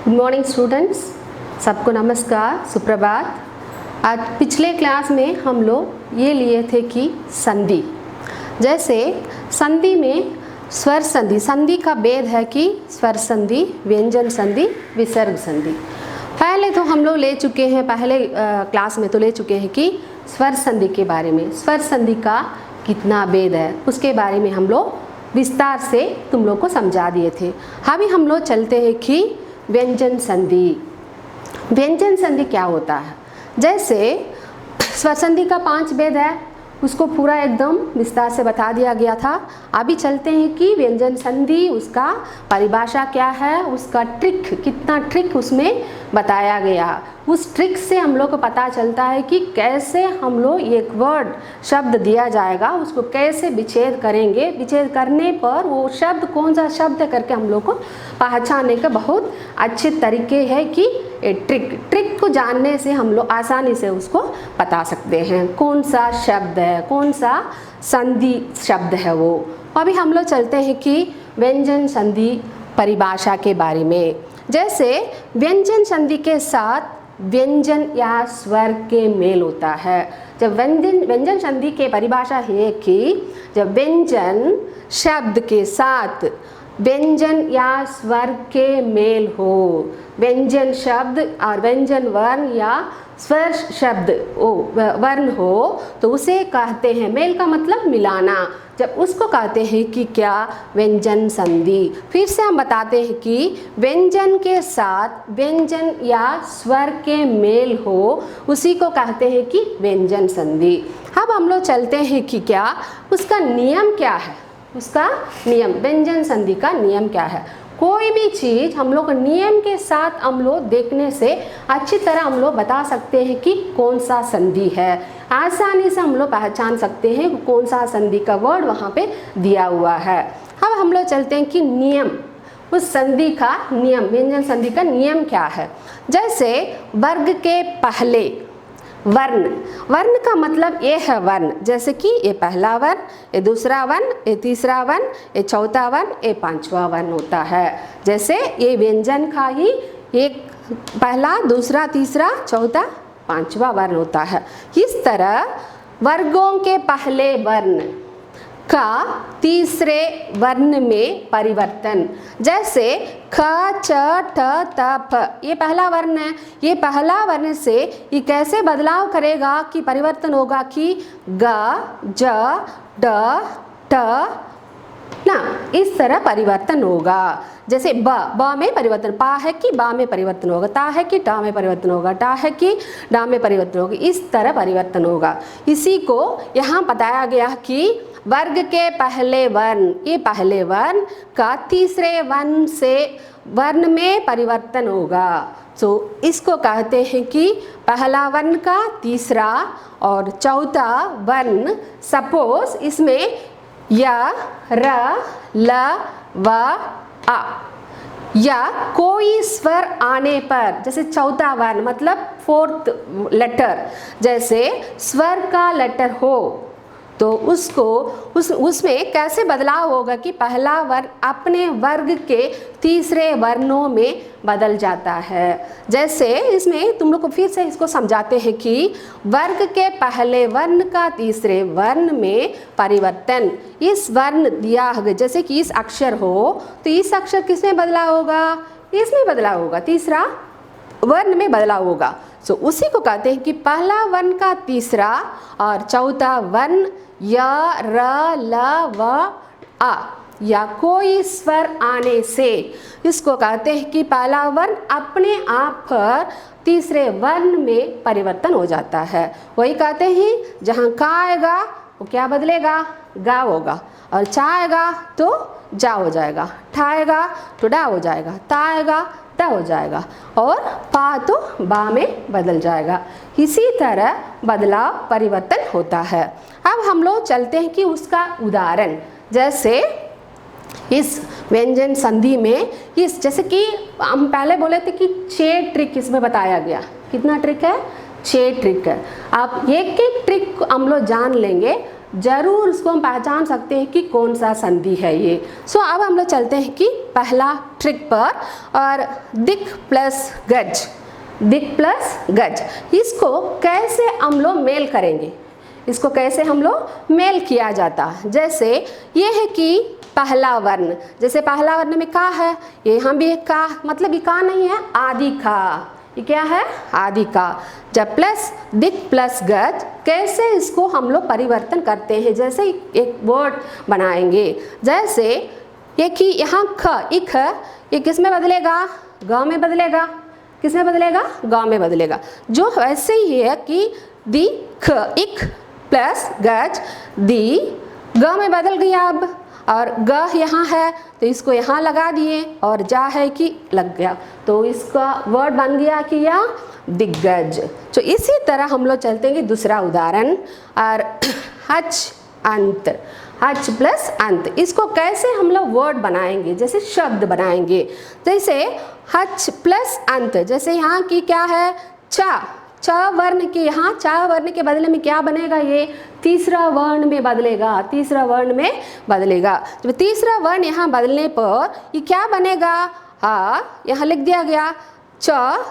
Good morning students, सबको नमस्कार, सुप्रभात। आज पिछले क्लास में हम लोग ये लिए थे कि संधि, जैसे संधि में स्वर संधि, संधि का भेद है कि स्वर संधि, व्यंजन संधि, विसर्ग संधि। पहले तो हम लोग ले चुके हैं, पहले क्लास में तो ले चुके हैं कि स्वर संधि के बारे में, स्वर संधि का कितना भेद है उसके बारे में हम लोग विस्तार से तुम लोग को समझा दिए थे। अभी हम लोग चलते हैं कि व्यंजन संधि। व्यंजन संधि क्या होता है? जैसे स्वर संधि का 5 भेद है, उसको पूरा एकदम विस्तार से बता दिया गया था। अभी चलते हैं कि व्यंजन संधि, उसका परिभाषा क्या है, उसका ट्रिक, कितना ट्रिक उसमें बताया गया। उस ट्रिक से हम लोग को पता चलता है कि कैसे हम लोग एक वर्ड, शब्द दिया जाएगा, उसको कैसे विच्छेद करेंगे, विच्छेद करने पर वो शब्द कौन सा शब्द करके हम लोग को पहचानने का बहुत अच्छे तरीके है कि ट्रिक को जानने से हम लोग आसानी से उसको बता सकते हैं कौन सा शब्द है, कौन सा संधि शब्द है वो। अभी हम लोग चलते हैं कि व्यंजन संधि परिभाषा के बारे में। जैसे व्यंजन संधि के साथ व्यंजन या स्वर के मेल होता है। जब व्यंजन संधि के परिभाषा है कि जब व्यंजन शब्द के साथ व्यंजन या स्वर के मेल हो, व्यंजन शब्द और व्यंजन वर्ण या स्वर शब्द वर्ण हो तो उसे कहते हैं, मेल का मतलब मिलाना, जब उसको कहते हैं कि क्या, व्यंजन संधि। फिर से हम बताते हैं कि व्यंजन के साथ व्यंजन या स्वर के मेल हो, उसी को कहते हैं कि व्यंजन संधि। अब हम लोग चलते हैं कि क्या उसका नियम क्या है, उसका नियम, व्यंजन संधि का नियम क्या है। कोई भी चीज़ हम लोग नियम के साथ हम लोग देखने से अच्छी तरह हम लोग बता सकते हैं कि कौन सा संधि है। आसानी से हम लोग पहचान सकते हैं कौन सा संधि का वर्ड वहाँ पे दिया हुआ है। अब हम लोग चलते हैं कि नियम, उस संधि का नियम, व्यंजन संधि का नियम क्या है। जैसे वर्ग के पहले वर्ण, वर्ण का मतलब ये है वर्ण, जैसे कि ये पहला वर्ण, ये दूसरा वर्ण, ये तीसरा वर्ण, ये चौथा वर्ण, ये 5वां वर्ण होता है। जैसे ये व्यंजन का ही एक पहला, दूसरा, तीसरा, चौथा, 5वां वर्ण होता है। इस तरह वर्गों के पहले वर्ण का तीसरे वर्ण में परिवर्तन, जैसे ख, च, ठ, त, फ, ये पहला वर्ण है। ये पहला वर्ण से ये कैसे बदलाव करेगा कि परिवर्तन होगा कि ग, ज, ड, ट ना, इस तरह परिवर्तन होगा। जैसे ब में परिवर्तन, पा है कि बा में परिवर्तन होगा, ता है कि टा में परिवर्तन होगा, टा है कि डा में परिवर्तन होगा, इस तरह परिवर्तन होगा। इसी को यहाँ बताया गया कि वर्ग के पहले वर्ण, ये पहले वर्ण का तीसरे वर्ण से वर्ण में परिवर्तन होगा। तो इसको कहते हैं कि पहला वर्ण का तीसरा और चौथा वर्ण, सपोज इसमें य, र, ल, व, आ या कोई स्वर आने पर, जैसे चौथा वर्ण मतलब 4th लेटर, जैसे स्वर का लेटर हो तो उसको उसमें कैसे बदलाव होगा कि पहला वर्ण अपने वर्ग के तीसरे वर्णों में बदल जाता है। जैसे इसमें तुम लोग को फिर से इसको समझाते हैं कि वर्ग के पहले वर्ण का तीसरे वर्ण में परिवर्तन, इस वर्ण दिया है, जैसे कि इस अक्षर हो तो इस अक्षर किसमें बदलाव होगा, इसमें बदलाव होगा, तीसरा वर्ण में बदलाव होगा। तो उसी को कहते हैं कि पहला वर्ण का तीसरा और चौथा वर्ण य, र, ल, व, आ या कोई स्वर आने से, इसको कहते हैं कि पहला वर्ण अपने आप पर तीसरे वर्ण में परिवर्तन हो जाता है। वही कहते हैं जहाँ का आएगा वो क्या बदलेगा, गा होगा, और चा आएगा तो जा हो जाएगा, ठा आएगा तो डा हो जाएगा, ता आएगा ता हो जाएगा, और पा तो बा में बदल जाएगा। इसी तरह बदलाव परिवर्तन होता है। अब हम लोग चलते हैं कि उसका उदाहरण, जैसे इस व्यंजन संधि में इस, जैसे कि हम पहले बोले थे कि 6 ट्रिक इसमें बताया गया। कितना ट्रिक है? 6 ट्रिक है। आप एक एक ट्रिक हम लोग जान लेंगे जरूर उसको हम पहचान सकते हैं कि कौन सा संधि है ये। अब हम लोग चलते हैं कि पहला ट्रिक पर, और दिक प्लस गज, दिक प्लस गज, इसको कैसे हम लोग मेल करेंगे, इसको कैसे हम लोग मेल किया जाता है। जैसे ये है कि पहला वर्ण, जैसे पहला वर्ण में का है, ये यहाँ भी एक का, मतलब ये का नहीं है, आदि का, ये क्या है, आदि का। जब प्लस दिक प्लस गज, कैसे इसको हम लोग परिवर्तन करते हैं, जैसे एक वर्ड बनाएंगे, जैसे ये कि यहाँ ख, इख, ये किस में बदलेगा, ग में बदलेगा, किस में बदलेगा, ग में बदलेगा। जो वैसे ही है कि दी ख, इख प्लस गज, दी ग में बदल गया अब, और ग यहाँ है तो इसको यहाँ लगा दिए, और जा है कि लग गया, तो इसका वर्ड बन गया कि या दिग्गज। तो इसी तरह हम लोग चलते हैं दूसरा उदाहरण, और हच अंत, हच प्लस अंत, इसको कैसे हम लोग वर्ड बनाएंगे, जैसे शब्द बनाएंगे। जैसे हच प्लस अंत, जैसे यहाँ की क्या है, चा, च वर्ण के, यहाँ च वर्ण के बदले में क्या बनेगा, ये तीसरा वर्ण में बदलेगा, तीसरा वर्ण में बदलेगा। जब तीसरा वर्ण यहाँ बदलने पर ये क्या बनेगा, यहाँ लिख दिया गया च,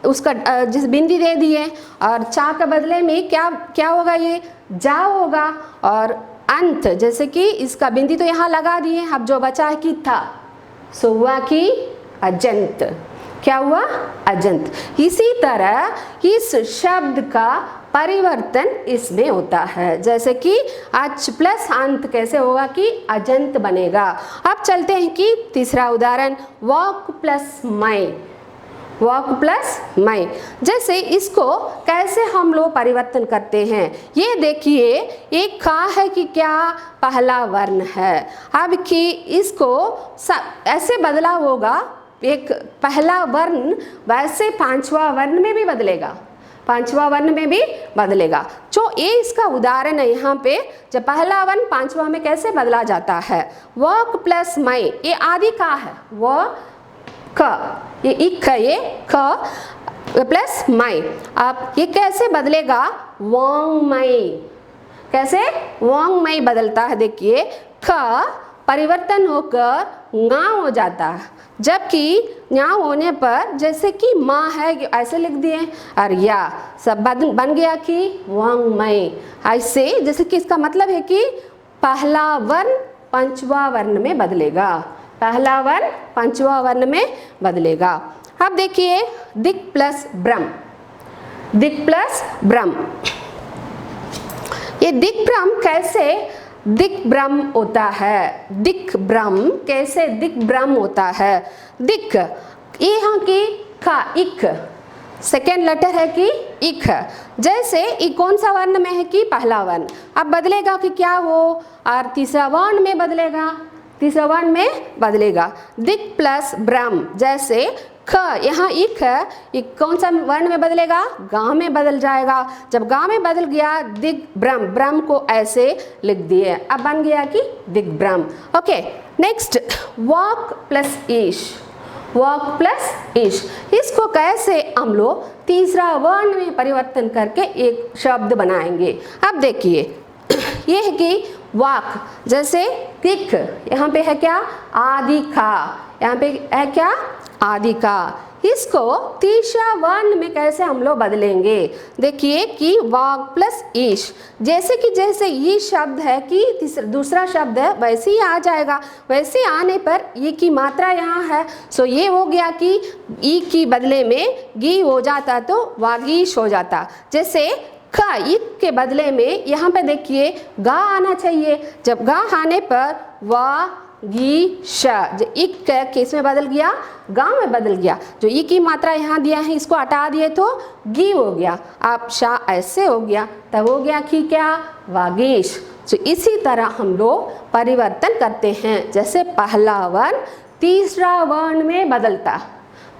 उसका जिस बिंदी दे दिए, और चा के बदले में क्या क्या होगा, ये जा होगा, और अंत, जैसे कि इसका बिंदी तो यहाँ लगा दिए, अब जो बचा है कि था, सो हुआ कि अजंत, क्या हुआ, अजंत। इसी तरह इस शब्द का परिवर्तन इसमें होता है, जैसे कि अच प्लस अंत कैसे होगा कि अजंत बनेगा। अब चलते हैं कि तीसरा उदाहरण, वॉक प्लस मै, वॉक प्लस मै, जैसे इसको कैसे हम लोग परिवर्तन करते हैं। ये देखिए एक का है कि क्या, पहला वर्ण है, अब कि इसको ऐसे बदला होगा, एक पहला वर्ण वैसे पांचवा वर्ण में भी बदलेगा, पांचवा वर्ण में भी बदलेगा। जो ये इसका उदाहरण है यहाँ पे, जब पहला वर्ण पांचवा में कैसे बदला जाता है, वॉक प्लस मै, ये आदि का है, वो क, ये इक है, ये ख प्लस मै, अब ये कैसे बदलेगा, वांग मै, कैसे वांग मै बदलता है। देखिए ख परिवर्तन होकर ङा हो जाता है, जबकि ञा होने पर जैसे कि माँ है ऐसे लिख दिए, और या सब बन गया कि वांग मै, ऐसे जैसे कि इसका मतलब है कि पहला वर्ण पांचवा वर्ण में बदलेगा, पहला वर्ण पांचवा वर्ण में बदलेगा। अब देखिए दिक प्लस ब्रह्म, दिक प्लस ब्रह्म, ये दिक ब्रह्म कैसे दिक ब्रह्म होता है, दिक ब्रह्म कैसे दिक ब्रह्म होता है। दिक ये यहाँ की का, इक सेकेंड लेटर है कि इक, जैसे ये कौन सा वर्ण में है कि पहला वर्ण, अब बदलेगा कि क्या हो, और तीसरा वर्ण में बदलेगा, तीसरा वर्ण में बदलेगा। दिक प्लस ब्रह्म, जैसे ख यहाँ इक है, ये कौन सा वर्ण में बदलेगा, गांव में बदल जाएगा, जब गांव में बदल गया दिग ब्रह्म, ब्रह्म को ऐसे लिख दिए, अब बन गया कि दिग ब्रह्म। ओके नेक्स्ट, वॉक प्लस ईश, वॉक प्लस ईश, इसको कैसे हम लोग तीसरा वर्ण में परिवर्तन करके एक शब्द बनाएंगे। अब देखिए ये है कि वाक, जैसे किक, यहाँ पे है क्या, आदि का, यहाँ पे है क्या, आदि का, इसको तीसरा वर्ण में कैसे हम लोग बदलेंगे। देखिए कि वाक प्लस ईश, जैसे कि जैसे ये शब्द है कि दूसरा शब्द है वैसे ही आ जाएगा, वैसे आने पर ये की मात्रा यहाँ है, सो ये हो गया कि ई की बदले में गी हो जाता तो वागीश हो जाता। जैसे का, इक के बदले में यहाँ पे देखिए गा आना चाहिए, जब गा आने पर वा गी श, जो इक किस में बदल गया, गा में बदल गया, जो ई की मात्रा यहाँ दिया है इसको हटा दिए तो गी हो गया, अब शा ऐसे हो गया, तब हो गया कि क्या, वागीश। तो इसी तरह हम लोग परिवर्तन करते हैं, जैसे पहला वर्ण तीसरा वर्ण में बदलता,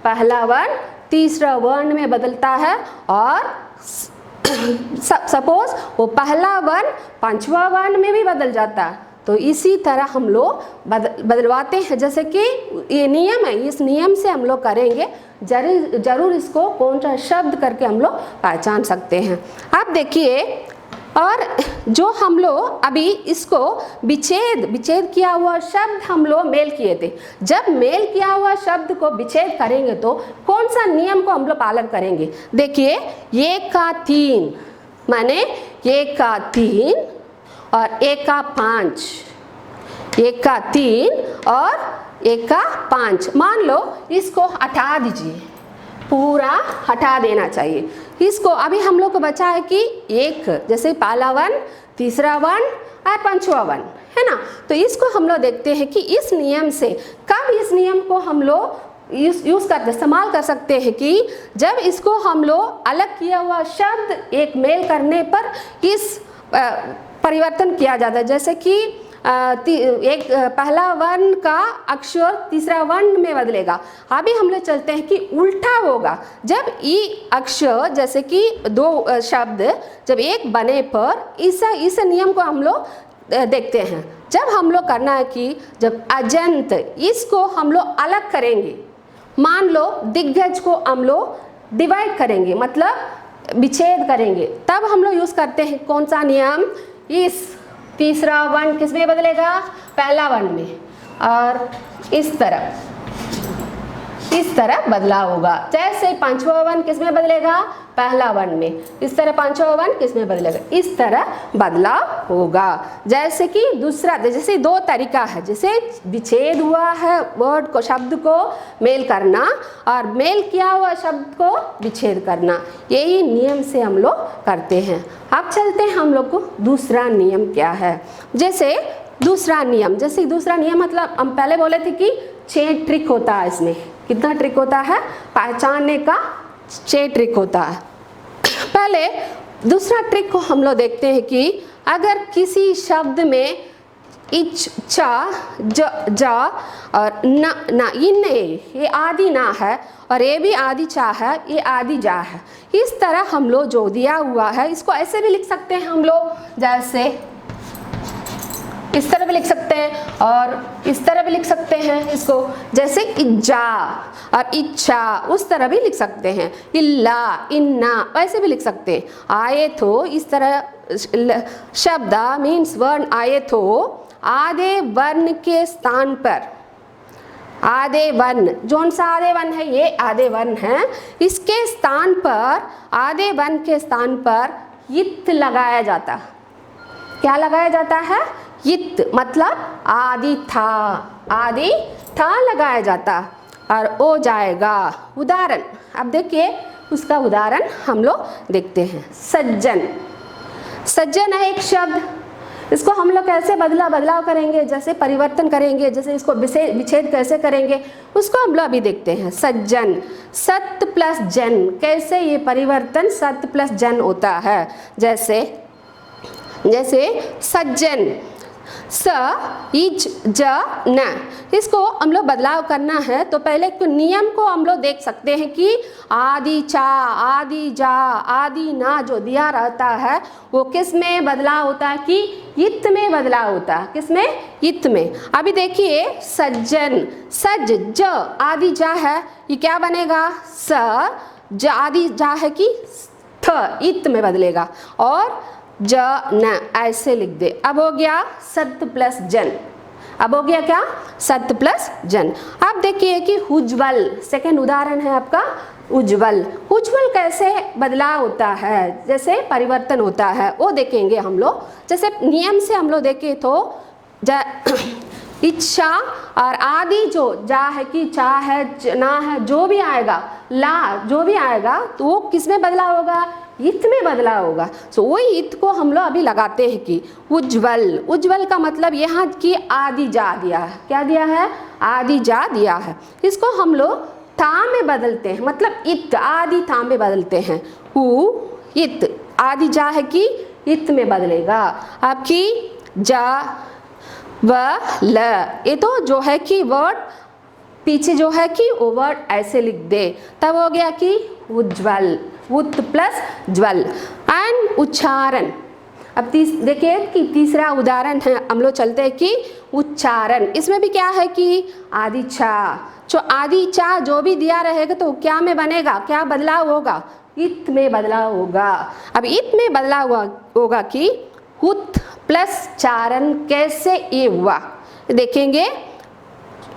पहला वर्ण तीसरा वर्ण में बदलता है, और सपोज वो पहला वर्ण पांचवा वर्ण में भी बदल जाता है, तो इसी तरह हम लोग बदलवाते हैं। जैसे कि ये नियम है, इस नियम से हम लोग करेंगे, जरूर इसको कौन सा शब्द करके हम लोग पहचान सकते हैं। अब देखिए और जो हम लोग अभी इसको विच्छेद किया हुआ शब्द हम लोग मेल किए थे। जब मेल किया हुआ शब्द को विच्छेद करेंगे तो कौन सा नियम को हम लोग पालन करेंगे? देखिए, 1 का 3 माने 1 का 3 और 1 का 5, 1 का 3 और 1 का 5। मान लो इसको हटा दीजिए, पूरा हटा देना चाहिए इसको। अभी हम लोग को बचा है कि 1, जैसे पहला 1, तीसरा 1 और 5वां 1 है ना। तो इसको हम लोग देखते हैं कि इस नियम से कब इस नियम को हम लोग यूज़ करते इस्तेमाल कर सकते हैं कि जब इसको हम लोग अलग किया हुआ शब्द एक मेल करने पर इस परिवर्तन किया जाता है। जैसे कि एक पहला वर्ण का अक्षर तीसरा वर्ण में बदलेगा। अभी हम लोग चलते हैं कि उल्टा होगा। जब ई अक्षर जैसे कि 2 शब्द जब एक बने पर इस नियम को हम लोग देखते हैं। जब हम लोग करना है कि जब अजंत इसको हम लोग अलग करेंगे, मान लो दिग्गज को हम लोग डिवाइड करेंगे मतलब विच्छेद करेंगे, तब हम लोग यूज़ करते हैं कौन सा नियम? इस तीसरा वर्ण किस में बदलेगा? पहला वर्ण में, और इस तरह बदलाव होगा। जैसे 5वां वर्ण किस में बदलेगा? पहला वर्ण में। इस तरह 5वां वर्ण किस में बदलेगा? इस तरह बदलाव होगा। जैसे कि दूसरा, जैसे 2 तरीका है, जैसे विच्छेद हुआ है वर्ड को, शब्द को मेल करना और मेल किया हुआ शब्द को विच्छेद करना। यही नियम से हम लोग करते हैं। अब चलते हैं हम लोग को दूसरा नियम क्या है। जैसे दूसरा नियम मतलब हम पहले बोले थे कि 6 ट्रिक होता है। इसमें कितना ट्रिक होता है? पहचानने का 6 ट्रिक होता है। पहले दूसरा ट्रिक को हम लोग देखते हैं कि अगर किसी शब्द में इच, चा, जा और ना इन ये आदि ना है और ये भी आदि चा है, ये आदि जा है। इस तरह हम लोग जो दिया हुआ है इसको ऐसे भी लिख सकते हैं हम लोग, जैसे इस तरह भी लिख सकते हैं और इस तरह भी लिख सकते हैं इसको, जैसे इज्जा और इच्छा उस तरह भी लिख सकते हैं। इल्ला, इन्ना ऐसे भी लिख सकते हैं। आए तो इस तरह शब्द मीन्स वर्ण आए तो आधे वर्ण के स्थान पर, आधे वर्ण जौन सा आधे वर्ण है, ये आधे वर्ण है, इसके स्थान पर आधे वर्ण के स्थान पर इत् लगाया जाता। क्या लगाया जाता है? इत् मतलब आदि था लगाया जाता और ओ जाएगा। उदाहरण, अब देखिए उसका उदाहरण हम लोग देखते हैं। सज्जन है एक शब्द, इसको हम लोग कैसे बदलाव करेंगे, जैसे परिवर्तन करेंगे, जैसे इसको विच्छेद कैसे करेंगे उसको हम लोग अभी देखते हैं। सज्जन, सत प्लस जन, कैसे ये परिवर्तन सत प्लस जन होता है। जैसे सज्जन, स इज ज न, इसको हम लोग बदलाव करना है तो पहले नियम को हम लोग देख सकते हैं कि आदि चा, आदि जा, आदि ना जो दिया रहता है वो किस में बदलाव होता है कि इत् में बदलाव होता है। किस में? इत् में। अभी देखिए सज्जन, सज ज आदि जा है, ये क्या बनेगा? स ज आदि जा है कि थ इत् में बदलेगा और ज न ऐसे लिख दे। अब हो गया सत प्लस जन। अब हो गया क्या? सत प्लस जन। अब देखिए कि उज्ज्वल, सेकंड उदाहरण है आपका उज्ज्वल। उज्ज्वल कैसे बदलाव होता है, जैसे परिवर्तन होता है वो देखेंगे हम लोग। जैसे नियम से हम लोग देखें तो इच्छा और आदि जो जा है कि चा है, ना है, जो भी आएगा, ला जो भी आएगा तो वो किस में बदलाव होगा? इत् में बदलाव होगा। सो वही इत् को हम लोग अभी लगाते हैं कि उज्ज्वल। उज्ज्वल का मतलब यहाँ की आदि जा दिया है। क्या दिया है? आदि जा दिया है। इसको हम लोग था में बदलते हैं, मतलब इत्, आदि था में बदलते हैं। उ इत्, आदि जा है कि इत् में बदलेगा। आपकी जा व ल, ये तो जो है कि वर्ड पीछे जो है कि वो वर्ड ऐसे लिख दे, तब हो गया कि उज्ज्वल, उत् प्लस ज्वल। एंड उच्चारण, अब देखिए कि तीसरा उदाहरण है, हम लोग चलते हैं कि उच्चारण। इसमें भी क्या है कि आदि चा, जो आदि चा जो भी दिया रहेगा तो क्या में बनेगा? क्या बदलाव होगा? इत में बदलाव होगा। अब इत में बदलाव होगा कि उत प्लस चारण कैसे ये हुआ देखेंगे।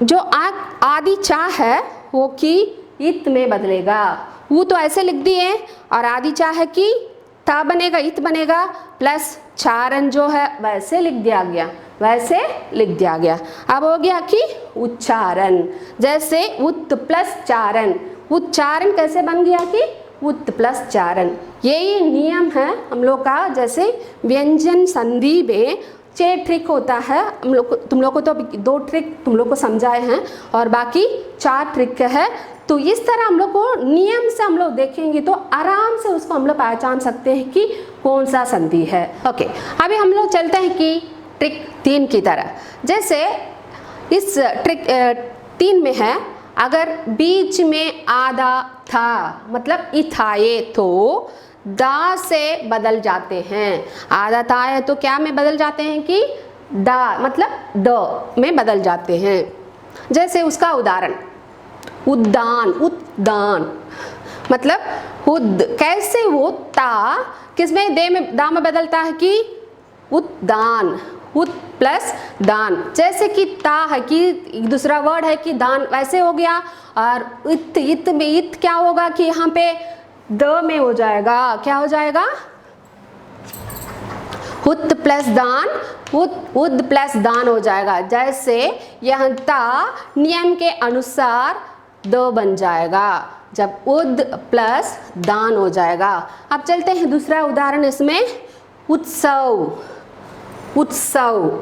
जो आदि चा है वो कि इत में बदलेगा। वो तो ऐसे लिख दिए और आदि चा है कि था बनेगा, इत बनेगा, प्लस चारण जो है वैसे लिख दिया गया, वैसे लिख दिया गया। अब हो गया कि उच्चारण, जैसे उत प्लस चारण, उच्चारण कैसे बन गया कि उत प्लस चारण। यही नियम है हम लोग का। जैसे व्यंजन संधि में 6 ट्रिक होता है, हम लोग तुम लोग को तो 2 ट्रिक तुम लोग को समझाए हैं और बाकी 4 ट्रिक है। तो इस तरह हम लोग को नियम से हम लोग देखेंगे तो आराम से उसको हम लोग पहचान सकते हैं कि कौन सा संधि है। ओके, अभी हम लोग चलते हैं कि ट्रिक 3 की तरह। जैसे इस ट्रिक 3 में है, अगर बीच में आधा था मतलब इथाए तो दा से बदल जाते हैं। आधा था है तो क्या में बदल जाते हैं कि दा मतलब द में बदल जाते हैं। जैसे उसका उदाहरण उद्यान, उद्यान मतलब उद, कैसे वो ता किसमें दे में दा में बदलता है कि उद्यान, उत प्लस दान। जैसे कि ता है कि दूसरा वर्ड है कि दान, वैसे हो गया। और इत, इत में इत क्या होगा कि यहाँ पे द में हो जाएगा, क्या हो जाएगा उत प्लस दान, उद प्लस दान हो जाएगा। जैसे यहाँ ता नियम के अनुसार द बन जाएगा जब उद प्लस दान हो जाएगा। अब चलते हैं दूसरा उदाहरण इसमें उत्सव, उत्सव।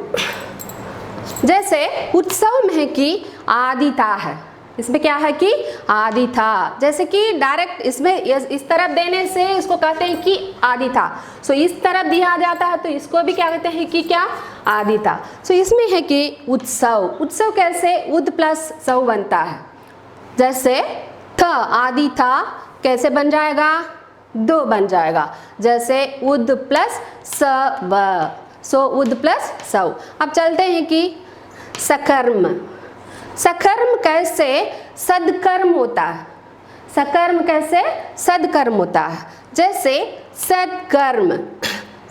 जैसे उत्सव में है कि आदि था है, इसमें क्या है कि आदि था। जैसे कि डायरेक्ट इसमें इस तरफ देने से इसको कहते हैं कि आदि था। सो इस तरफ दिया जाता है तो इसको भी क्या कहते हैं कि क्या आदि था। सो इसमें है कि उत्सव, उत्सव कैसे उद प्लस सव बनता है। जैसे थ आदि था कैसे बन जाएगा दो बन जाएगा। जैसे उद प्लस स व, सो उद प्लस सव। अब चलते हैं कि सकर्म, सकर्म कैसे सदकर्म होता है। सकर्म कैसे सदकर्म होता है। जैसे सदकर्म,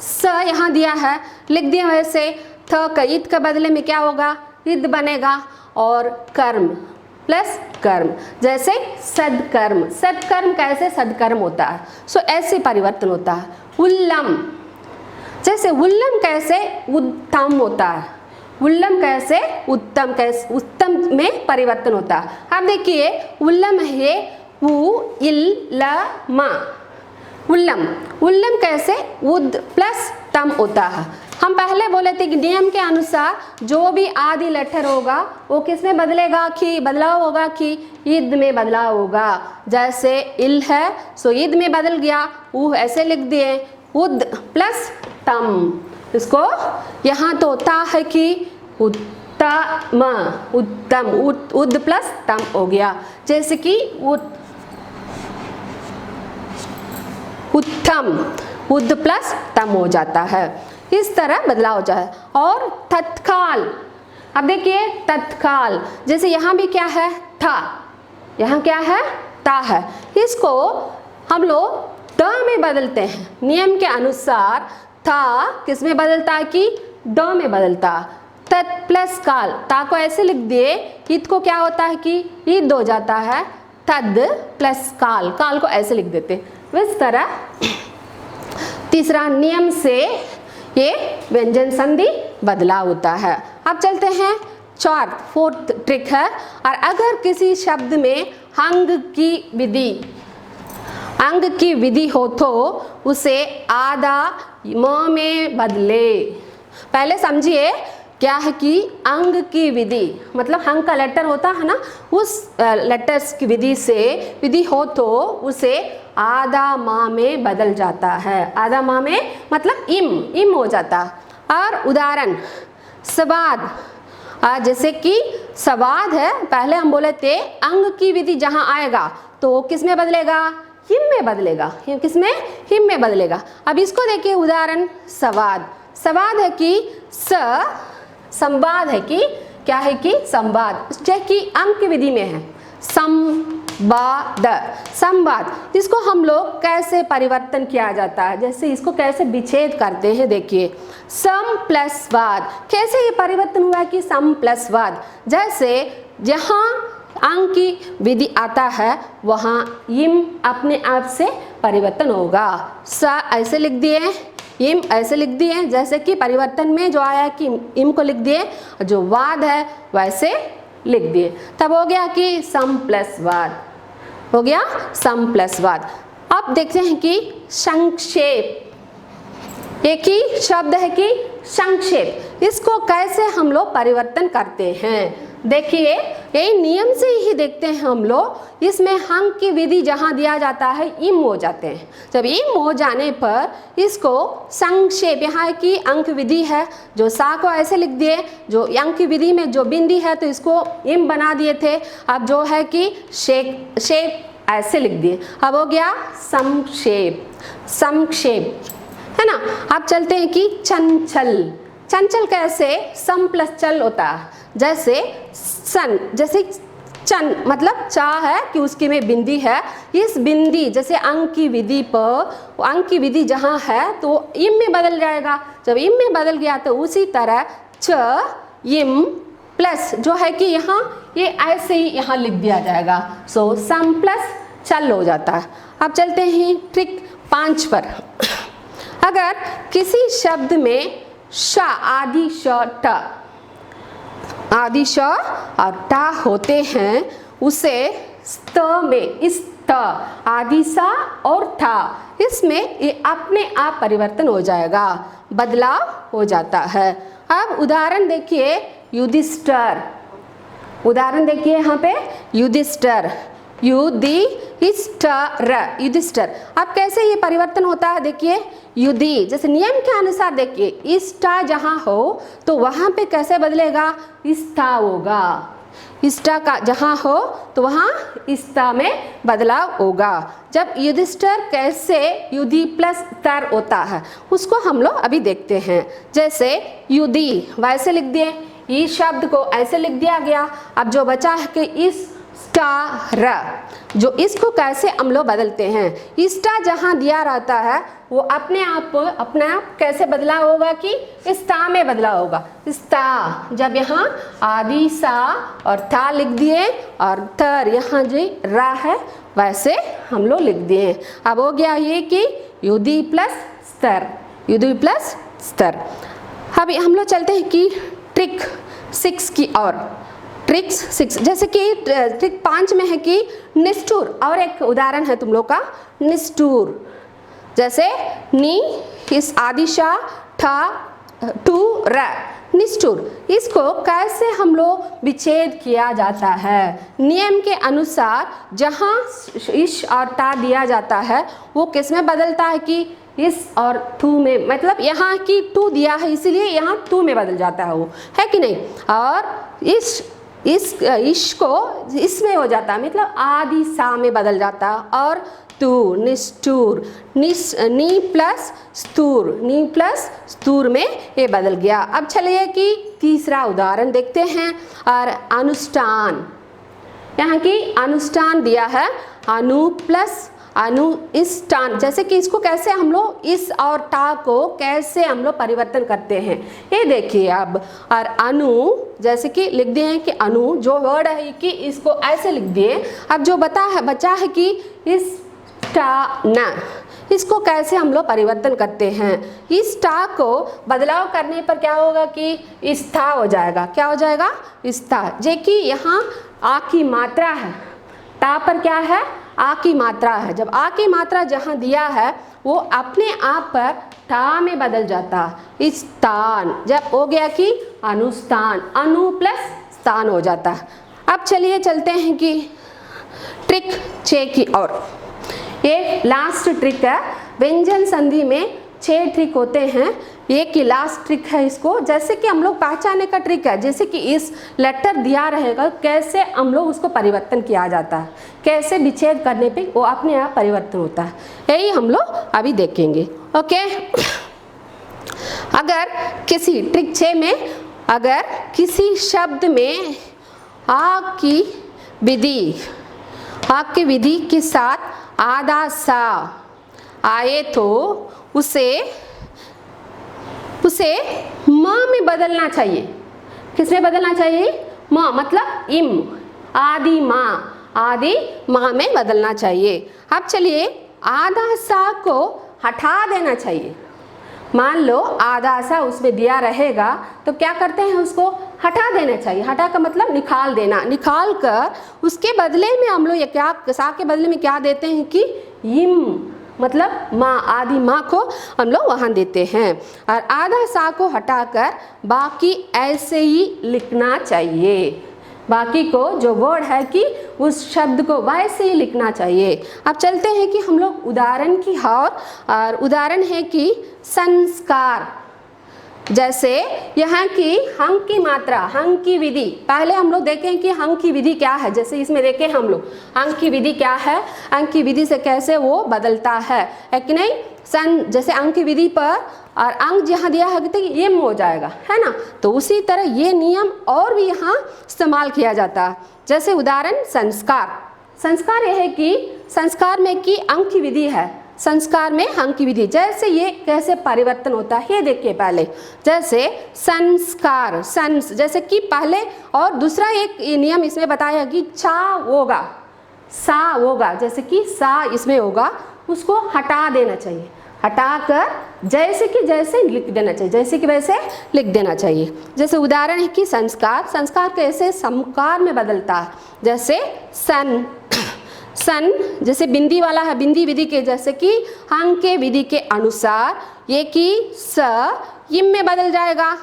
स यहाँ दिया है लिख दिया, वैसे थ का ईद के बदले में क्या होगा ईद बनेगा और कर्म प्लस कर्म। जैसे सदकर्म, सदकर्म कैसे सदकर्म होता है। सो ऐसे परिवर्तन होता है। उल्लम, जैसे उल्लम कैसे उत्तम होता है। उल्लम कैसे उत्तम, कैसे उत्तम में परिवर्तन होता है। अब देखिए उल्लम है उ इल ल म, उल्लम, उल्लम कैसे उद प्लस तम होता है। हम पहले बोले थे कि नियम के अनुसार जो भी आदि लेटर होगा वो किस में बदलेगा कि बदलाव होगा कि ईद में बदलाव होगा। जैसे इल है सो ईद में बदल गया, ऊ ऐसे लिख दिए उद प्लस तम। इसको यहाँ तो ता है कि उत्तम, उत्तम, उद प्लस तम हो गया। जैसे कि उत्तम, उद प्लस तम हो जाता है। इस तरह बदलाव हो जाए। और तत्काल, अब देखिए तत्काल, जैसे यहाँ भी क्या है था, यहाँ क्या है ता है। इसको हम लोग द में बदलते हैं। नियम के अनुसार था किस में बदलता है कि द में बदलता। तत् प्लस काल, ता को ऐसे लिख दिए, ईद को क्या होता है कि ईद हो जाता है। तद प्लस काल, काल को ऐसे लिख देते। इस तरह तीसरा नियम से ये व्यंजन संधि बदलाव होता है। अब चलते हैं फोर्थ ट्रिक है। और अगर किसी शब्द में अंग की विधि, अंग की विधि हो तो उसे आधा म में बदले। पहले समझिए क्या है कि अंग की विधि मतलब अंग का लेटर होता है ना, उस लेटर्स की विधि से विधि हो तो उसे आधा माँ में बदल जाता है। आधा माँ में मतलब इम हो जाता। और उदाहरण सवाद, जैसे कि सवाद है, पहले हम बोले थे अंग की विधि जहाँ आएगा तो किस में बदलेगा हिम में बदलेगा। किस में हिम में बदलेगा। अब इसको देखिए उदाहरण सवाद, सवाद है कि संवाद है कि क्या है कि संवाद, जैसे कि अंग की विधि में है सम संवाद, संवाद। इसको हम लोग कैसे परिवर्तन किया जाता है, जैसे इसको कैसे विच्छेद करते हैं, देखिए सम प्लस वाद। कैसे ये परिवर्तन हुआ कि सम प्लस वाद, जैसे जहाँ अंक की विधि आता है वहाँ इम अपने आप से परिवर्तन होगा। सा ऐसे लिख दिए, इम ऐसे लिख दिए, जैसे कि परिवर्तन में जो आया कि इम को लिख दिए, जो वाद है वैसे लिख दिए, तब हो गया कि सम प्लस वाद, हो गया सम प्लस वाद। अब देखते हैं कि संक्षेप, एक ही शब्द है कि संक्षेप, इसको कैसे हम लोग परिवर्तन करते हैं। देखिए यही नियम से ही देखते हैं हम लोग, इसमें अंक की विधि जहाँ दिया जाता है इम हो जाते हैं। जब इम हो जाने पर इसको संक्षेप, यहाँ की अंक विधि है, जो सा को ऐसे लिख दिए, जो अंक की विधि में जो बिंदी है तो इसको इम बना दिए थे, अब जो है कि शेप ऐसे लिख दिए, अब हो गया संक्षेप, संक्षेप है ना। अब चलते हैं कि चंचल, चंचल कैसे सम प्लस चल होता है, जैसे सन, जैसे चन मतलब चा है कि उसकी में बिंदी है, इस बिंदी जैसे अंक की विधि पर, अंक की विधि जहाँ है तो इम में बदल जाएगा, जब इम में बदल गया तो उसी तरह च इम प्लस जो है कि यहाँ ये ऐसे ही यहाँ लिख दिया जाएगा, सो सम प्लस चल हो जाता है। अब चलते हैं ट्रिक 5 पर। अगर किसी शब्द में श आदि श ट, आदि श और टा होते हैं, उसे स्त में इस त आदि सा और था, इसमें ये अपने आप परिवर्तन हो जाएगा, बदलाव हो जाता है। अब उदाहरण देखिए युधिष्ठिर, उदाहरण देखिए यहाँ पे युधिष्ठिर, युधिष्ठिर, युधिष्ठिर। अब कैसे ये परिवर्तन होता है, देखिए युधि जैसे नियम के अनुसार देखिए इष्टा जहाँ हो तो वहाँ पे कैसे बदलेगा, इस्ता होगा, इष्टा का जहाँ हो तो वहाँ इस्ता में बदलाव होगा। जब युधिष्ठिर कैसे युधि प्लस तर होता है उसको हम लोग अभी देखते हैं। जैसे युधि वैसे लिख दिए, इस शब्द को ऐसे लिख दिया गया, अब जो बचा है कि इस र, जो इसको कैसे हम लोग बदलते हैं, इस्टा जहाँ दिया रहता है वो अपने आप कैसे बदलाव होगा कि इस्ता में बदलाव होगा, इस्ता। जब यहाँ आदि सा और था लिख दिए और तर यहाँ जो रा है वैसे हम लोग लिख दिए, अब हो गया ये कि युधि प्लस स्तर, युधि प्लस स्तर। अब हम लोग चलते हैं कि ट्रिक 6 की ओर। ट्रिक 6 जैसे कि ट्रिक 5 में है कि निष्ठुर, और एक उदाहरण है तुम लोग का निष्ठुर, जैसे नी इस आदिशा ठा टू र, निष्ठुर। इसको कैसे हम लोग विच्छेद किया जाता है, नियम के अनुसार जहाँ इश और ता दिया जाता है वो किस में बदलता है कि इस और टू में, मतलब यहाँ की टू दिया है इसीलिए यहाँ टू में बदल जाता है, वो है कि नहीं। और इस को इसमें हो जाता है, मतलब आदि सा में बदल जाता है, और तू निष्ठुर, नी प्लस स्तूर, नी प्लस स्तूर में ये बदल गया। अब चलिए कि तीसरा उदाहरण देखते हैं। और अनुष्ठान, यहाँ की अनुष्ठान दिया है, अनु प्लस अनुष्ठान, जैसे कि इसको कैसे हम लोग इस और टा को कैसे हम लोग परिवर्तन करते हैं ये देखिए अब। और अनु जैसे कि लिख दिए हैं कि अनु जो वर्ड है कि इसको ऐसे लिख दिए, अब जो बचा है कि इस टा न, इसको कैसे हम लोग परिवर्तन करते हैं। इस टा को बदलाव करने पर क्या होगा कि इस्था हो जाएगा, क्या हो जाएगा इस्था। जे कि यहाँ आ की मात्रा है, टा पर क्या है आ की मात्रा है, जब आ की मात्रा जहाँ दिया है वो अपने आप पर टा में बदल जाता, स्थान। जब हो गया कि अनुष्ठान, अनु प्लस स्थान हो जाता। अब चलिए चलते हैं कि ट्रिक 6 की ओर। ये लास्ट ट्रिक है, व्यंजन संधि में 6 ट्रिक होते हैं, एक ही लास्ट ट्रिक है इसको, जैसे कि हम लोग पहचाने का ट्रिक है, जैसे कि इस लेटर दिया रहेगा कैसे हम लोग उसको परिवर्तन किया जाता है, कैसे विच्छेद करने पे वो अपने आप परिवर्तन होता है, यही हम लोग अभी देखेंगे। ओके, अगर किसी ट्रिक 6 में अगर किसी शब्द में आ की विधि, वाक्य विधि के साथ आधा सा आए तो उसे म में बदलना चाहिए। किसमें बदलना चाहिए? म मतलब इम, आदि माँ में बदलना चाहिए। अब चलिए आधा सा को हटा देना चाहिए। मान लो आधा सा उसमें दिया रहेगा तो क्या करते हैं, उसको हटा देना चाहिए। हटा का मतलब निकाल देना। निकाल कर उसके बदले में हम लोग ये क्या, सा के बदले में क्या देते हैं कि इम मतलब माँ, आदि माँ को हम लोग वहाँ देते हैं। और आधा सा को हटाकर बाकी ऐसे ही लिखना चाहिए। बाकी को जो वर्ड है कि उस शब्द को वैसे ही लिखना चाहिए। अब चलते हैं कि हम लोग उदाहरण की और उदाहरण है कि संस्कार। जैसे यहाँ की हंग की मात्रा, हंग की विधि, पहले हम लोग देखें कि हंग की विधि क्या है। जैसे इसमें देखें हम लोग हंग की विधि क्या है, अंक की विधि से कैसे वो बदलता है कि नहीं। जैसे अंक की विधि पर और अंक जहाँ दिया है तो ये हो जाएगा, है ना। तो उसी तरह ये नियम और भी यहाँ इस्तेमाल किया जाता है। जैसे उदाहरण संस्कार। संस्कार यह है कि संस्कार में की अंक की विधि है, संस्कार में अंक की विधि। जैसे ये कैसे परिवर्तन होता है ये देखिए पहले। जैसे संस्कार, जैसे कि पहले, और दूसरा एक नियम इसमें बताया कि सा होगा, सा होगा, जैसे कि सा इसमें होगा, उसको हटा देना चाहिए। हटाकर जैसे कि जैसे लिख देना चाहिए, जैसे कि वैसे लिख देना चाहिए। जैसे उदाहरण है कि संस्कार कैसे समकार में बदलता है। जैसे सन, जैसे बिंदी वाला है, बिंदी विधि के, जैसे कि अंक के विधि के अनुसार ये कि स इम में बदल जाएगा।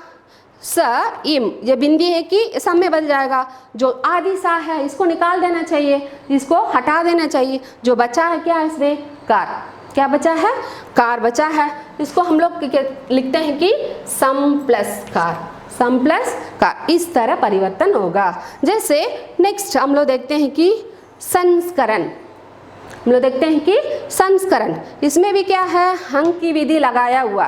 स इम, ये बिंदी है कि सम में बदल जाएगा। जो आदि सा है इसको निकाल देना चाहिए, इसको हटा देना चाहिए। जो बचा है क्या इसमें, कार। क्या बचा है, कार बचा है। इसको हम लोग लिखते हैं कि सम प्लस कार, सम प्लस कार। इस तरह परिवर्तन होगा। जैसे नेक्स्ट हम लोग देखते हैं कि संस्करण। हम लोग देखते हैं कि संस्करण, इसमें भी क्या है, अंक की विधि लगाया हुआ।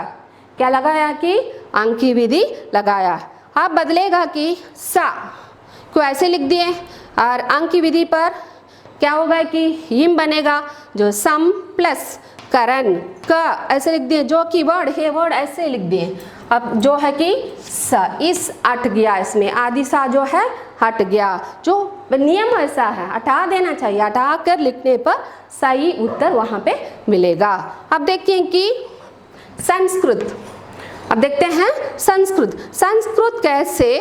क्या लगाया कि अंक की विधि लगाया। अब बदलेगा कि सा को ऐसे लिख दिए और अंक की विधि पर क्या होगा कि हिम बनेगा। जो सम प्लस करण का ऐसे लिख दिए, जो की वर्ड है वर्ड ऐसे लिख दिए। अब जो है कि स, इस हट गया, इसमें आदि सा जो है हट गया। जो नियम ऐसा है, हटा देना चाहिए। हटा कर लिखने पर सही उत्तर वहाँ पे मिलेगा। अब देखिए कि संस्कृत। अब देखते हैं संस्कृत कैसे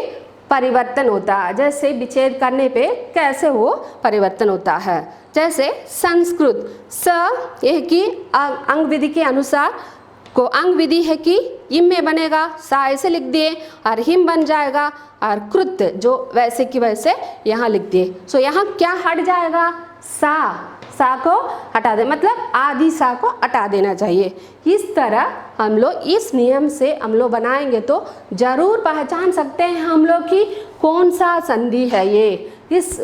परिवर्तन होता है। जैसे विच्छेद करने पे कैसे वो परिवर्तन होता है। जैसे संस्कृत, स यह कि अंग विधि के अनुसार को अंग विधि है कि इम में बनेगा, सा ऐसे लिख दिए और हिम बन जाएगा। और कृत जो वैसे की वैसे यहाँ लिख दिए। सो यहाँ क्या हट जाएगा, सा को हटा दे, मतलब आदि सा को हटा देना चाहिए। इस तरह हम लोग इस नियम से हम लोग बनाएंगे तो जरूर पहचान सकते हैं हम लोग कि कौन सा संधि है ये। इस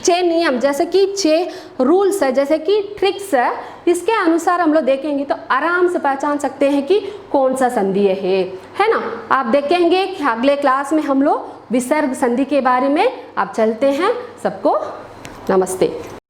6 नियम, जैसे कि 6 रूल्स है, जैसे कि ट्रिक्स है, इसके अनुसार हम लोग देखेंगे तो आराम से पहचान सकते हैं कि कौन सा संधि है ना। आप देखेंगे कि अगले क्लास में हम लोग विसर्ग संधि के बारे में। आप चलते हैं। सबको नमस्ते।